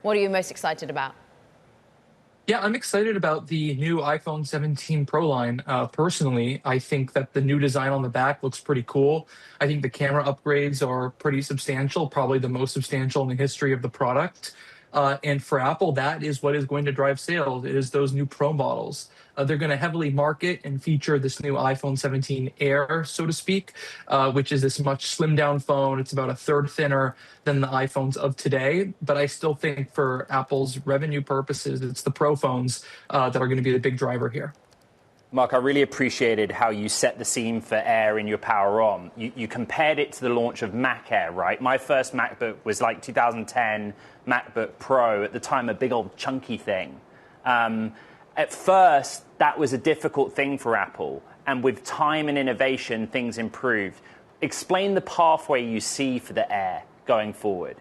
What are you most excited about? Yeah, I'm excited about the new iPhone 17 Pro line. Personally, I think that the new design on the back looks pretty cool. I think the camera upgrades are pretty substantial, probably the most substantial in the history of the product. And for Apple, that is what is going to drive sales. It is those new Pro models. They're going to heavily market and feature this new iPhone 17 Air, so to speak, which is this much slimmed down phone. It's about a third thinner than the iPhones of today. But I still think for Apple's revenue purposes, it's the Pro phones that are going to be the big driver here. Mark, I really appreciated how you set the scene for Air in your Power On. You compared it to the launch of Mac Air, right? My first MacBook was like 2010 MacBook Pro, at the time a big old chunky thing. At first, that was a difficult thing for Apple. And with time and innovation, things improved. Explain the pathway you see for the Air going forward.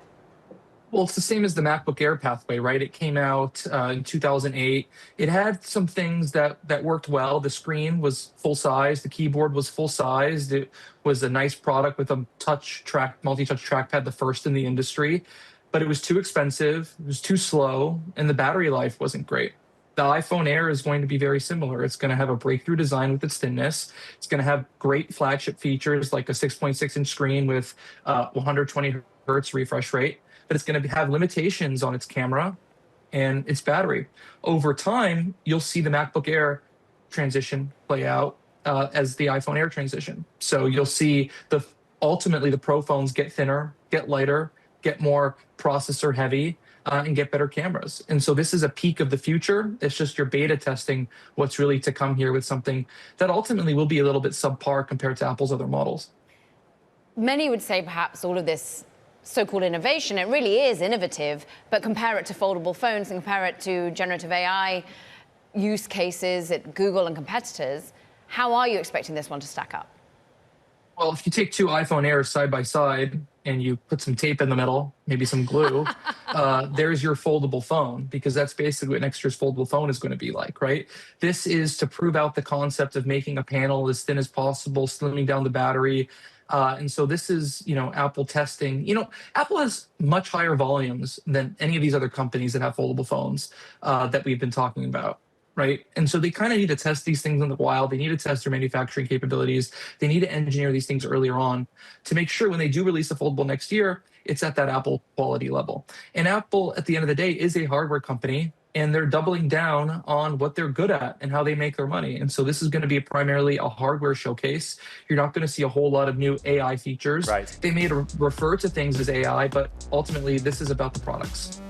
Well, it's the same as the MacBook Air pathway, right? It came out in 2008. It had some things that worked well. The screen was full size. The keyboard was full size. It was a nice product with a multi-touch trackpad, the first in the industry. But it was too expensive. It was too slow, and the battery life wasn't great. The iPhone Air is going to be very similar. It's going to have a breakthrough design with its thinness. It's going to have great flagship features like a 6.6-inch screen with 120 hertz refresh rate. But it's going to have limitations on its camera and its battery. Over time, you'll see the MacBook Air transition play out as the iPhone Air transition. So you'll see ultimately the Pro phones get thinner, get lighter, get more processor heavy, and get better cameras. And so this is a peak of the future. It's just your beta testing what's really to come here with something that ultimately will be a little bit subpar compared to Apple's other models. Many would say perhaps all of this so-called innovation, it really is innovative, but compare it to foldable phones and compare it to generative AI use cases at Google and competitors. How are you expecting this one to stack up? Well, if you take two iPhone Airs side by side and you put some tape in the middle, maybe some glue, there's your foldable phone, because that's basically what next year's foldable phone is going to be like, right? This is to prove out the concept of making a panel as thin as possible, slimming down the battery. And so this is, Apple testing. Apple has much higher volumes than any of these other companies that have foldable phones that we've been talking about, right? And so they kind of need to test these things in the wild. They need to test their manufacturing capabilities. They need to engineer these things earlier on to make sure when they do release a foldable next year, it's at that Apple quality level. And Apple, at the end of the day, is a hardware company, and they're doubling down on what they're good at and how they make their money. And so this is going to be primarily a hardware showcase. You're not going to see a whole lot of new AI features. Right. They may refer to things as AI, but ultimately this is about the products.